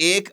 $1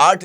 8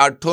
8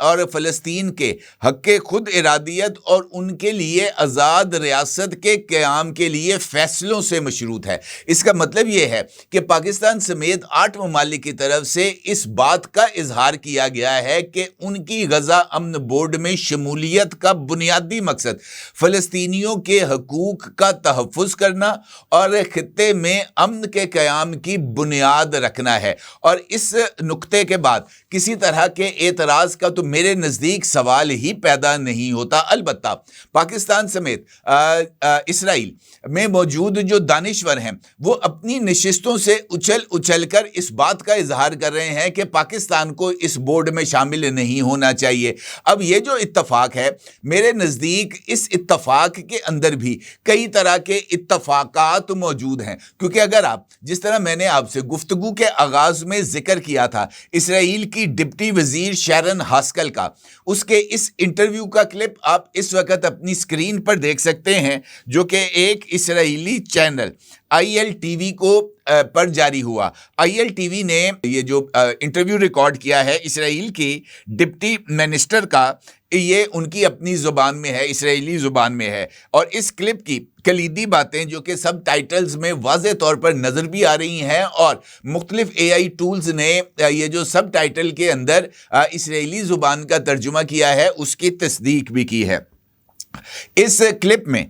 اور فلسطین کے حق خود ارادیت اور ان کے لیے آزاد ریاست کے قیام کے لیے فیصلوں سے مشروط ہے۔ اس کا مطلب یہ ہے کہ پاکستان سمیت 8 ممالک کی طرف سے اس بات کا اظہار کیا گیا ہے کہ ان کی غزہ امن بورڈ میں شمولیت کا بنیادی مقصد فلسطینیوں کے حقوق کا تحفظ کرنا اور خطے میں امن کے قیام کی بنیاد رکھنا ہے۔ اور اس نقطے کے بعد کسی طرح کے اعتراض کا تو میرے نزدیک سوال ہی پیدا نہیں ہوتا۔ البتہ پاکستان سمیت اسرائیل میں موجود جو دانشور ہیں وہ اپنی نشستوں سے اچھل کر اس بات کا اظہار کر رہے ہیں کہ پاکستان کو اس بورڈ میں شامل نہیں ہونا چاہیے۔ اب یہ جو اتفاق ہے میرے نزدیک اس اتفاق کے اندر بھی کئی طرح کے اتفاقات موجود ہیں، کیونکہ اگر آپ جس طرح میں نے آپ سے گفتگو کے آغاز میں ذکر کیا تھا اسرائیل کی ڈپٹی وزیر شیرن ہاسکل کا، اس کے اس انٹرویو کا کلپ آپ اس وقت اپنی سکرین پر دیکھ سکتے ہیں، جو کہ ایک اسرائیلی چینل ILTV پر جاری ہوا۔ ILTV نے یہ جو انٹرویو ریکارڈ کیا ہے اسرائیل کی ڈپٹی منسٹر کا، یہ ان کی اپنی زبان میں ہے، اسرائیلی زبان میں ہے، اور اس کلپ کی کلیدی باتیں جو کہ سب ٹائٹلز میں واضح طور پر نظر بھی آ رہی ہیں، اور مختلف AI ٹولز نے یہ جو سب ٹائٹل کے اندر اسرائیلی زبان کا ترجمہ کیا ہے اس کی تصدیق بھی کی ہے۔ اس کلپ میں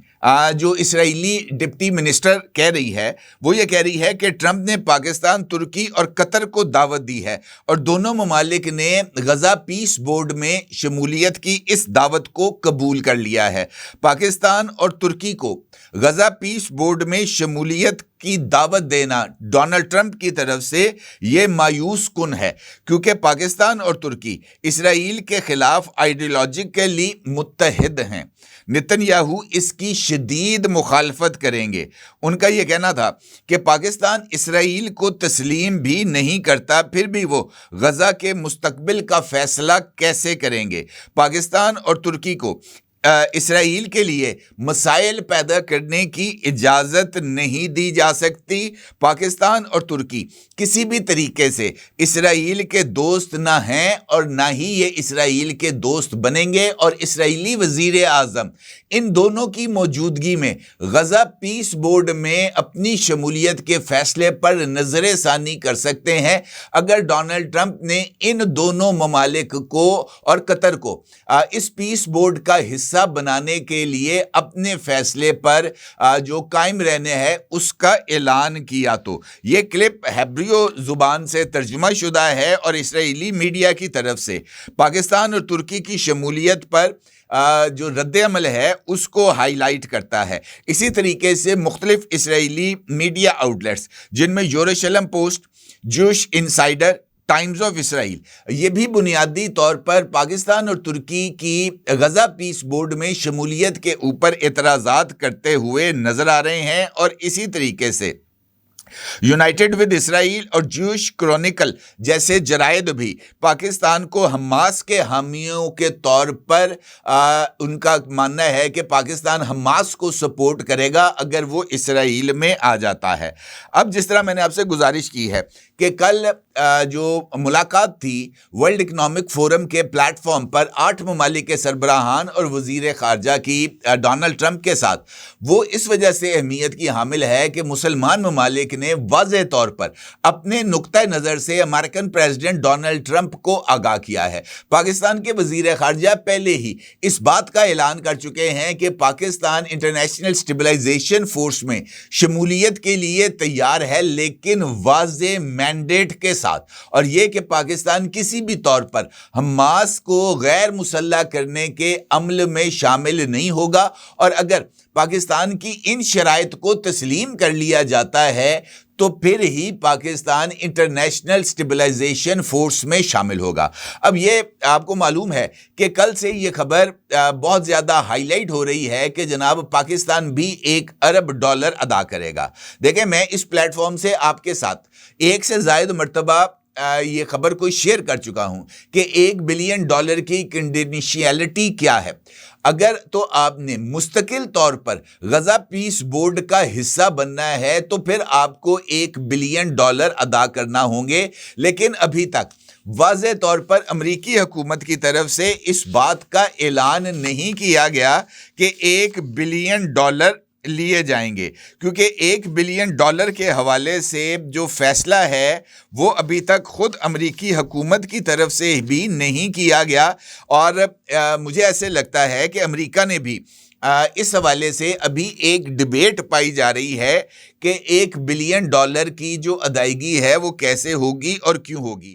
جو اسرائیلی ڈپٹی منسٹر کہہ رہی ہے وہ یہ کہہ رہی ہے کہ ٹرمپ نے پاکستان، ترکی اور قطر کو دعوت دی ہے اور دونوں ممالک نے غزہ پیس بورڈ میں شمولیت کی اس دعوت کو قبول کر لیا ہے۔ پاکستان اور ترکی کو غزہ پیس بورڈ میں شمولیت کی دعوت دینا ڈونلڈ ٹرمپ کی طرف سے یہ مایوس کن ہے، کیونکہ پاکستان اور ترکی اسرائیل کے خلاف آئیڈیالوجیکلی متحد ہیں۔ نتن یاہو اس کی شدید مخالفت کریں گے۔ ان کا یہ کہنا تھا کہ پاکستان اسرائیل کو تسلیم بھی نہیں کرتا، پھر بھی وہ غزہ کے مستقبل کا فیصلہ کیسے کریں گے؟ پاکستان اور ترکی کو اسرائیل کے لیے مسائل پیدا کرنے کی اجازت نہیں دی جا سکتی۔ پاکستان اور ترکی کسی بھی طریقے سے اسرائیل کے دوست نہ ہیں اور نہ ہی یہ اسرائیل کے دوست بنیں گے، اور اسرائیلی وزیر اعظم ان دونوں کی موجودگی میں غزہ پیس بورڈ میں اپنی شمولیت کے فیصلے پر نظر ثانی کر سکتے ہیں اگر ڈونلڈ ٹرمپ نے ان دونوں ممالک کو اور قطر کو اس پیس بورڈ کا حصہ بنانے کے لیے اپنے فیصلے پر جو قائم رہنے ہے اس کا اعلان کیا۔ تو یہ کلپ ہیبریو زبان سے ترجمہ شدہ ہے اور اسرائیلی میڈیا کی طرف سے پاکستان اور ترکی کی شمولیت پر جو رد عمل ہے اس کو ہائی لائٹ کرتا ہے۔ اسی طریقے سے مختلف اسرائیلی میڈیا آؤٹلیٹس جن میں یروشلم پوسٹ، جوش انسائیڈر، ٹائمز آف اسرائیل، یہ بھی بنیادی طور پر پاکستان اور ترکی کی غزہ پیس بورڈ میں شمولیت کے اوپر اعتراضات کرتے ہوئے نظر آ رہے ہیں، اور اسی طریقے سے یونائٹڈ ود اسرائیل اور جوش کرونیکل جیسے جرائد بھی پاکستان کو حماس کے حامیوں کے طور پر ان کا ماننا ہے کہ پاکستان حماس کو سپورٹ کرے گا اگر وہ اسرائیل میں آ جاتا ہے۔ اب جس طرح میں نے آپ سے گزارش کی ہے کہ کل جو ملاقات تھی ورلڈ اکنامک فورم کے پلیٹ فارم پر 8 ممالک کے سربراہان اور وزیر خارجہ کی ڈونلڈ ٹرمپ کے ساتھ، وہ اس وجہ سے اہمیت کی حامل ہے کہ مسلمان ممالک نے واضح طور پر اپنے نقطہ نظر سے امریکن پریزیڈنٹ ڈونلڈ ٹرمپ کو آگاہ کیا ہے۔ پاکستان کے وزیر خارجہ پہلے ہی اس بات کا اعلان کر چکے ہیں کہ پاکستان انٹرنیشنل اسٹیبلائزیشن فورس میں شمولیت کے لیے تیار ہے، لیکن واضح مینڈیٹ کے ساتھ، اور یہ کہ پاکستان کسی بھی طور پر حماس کو غیر مسلح کرنے کے عمل میں شامل نہیں ہوگا، اور اگر پاکستان کی ان شرائط کو تسلیم کر لیا جاتا ہے تو پھر ہی پاکستان انٹرنیشنل اسٹیبلائزیشن فورس میں شامل ہوگا۔ اب یہ آپ کو معلوم ہے کہ کل سے یہ خبر بہت زیادہ ہائی لائٹ ہو رہی ہے کہ جناب پاکستان بھی $1 ارب ادا کرے گا۔ دیکھیں، میں اس پلیٹ فارم سے آپ کے ساتھ 1 سے زائد مرتبہ یہ خبر کو شیئر کر چکا ہوں کہ $1 بلین کی کنفیڈینشیلٹی کیا ہے۔ اگر تو آپ نے مستقل طور پر غزہ پیس بورڈ کا حصہ بننا ہے تو پھر آپ کو $1 بلین ادا کرنا ہوں گے، لیکن ابھی تک واضح طور پر امریکی حکومت کی طرف سے اس بات کا اعلان نہیں کیا گیا کہ $1 بلین لیے جائیں گے، کیونکہ $1 بلین کے حوالے سے جو فیصلہ ہے وہ ابھی تک خود امریکی حکومت کی طرف سے بھی نہیں کیا گیا، اور مجھے ایسے لگتا ہے کہ امریکہ نے بھی اس حوالے سے ابھی ایک ڈیبیٹ پائی جا رہی ہے کہ $1 بلین کی جو ادائیگی ہے وہ کیسے ہوگی اور کیوں ہوگی۔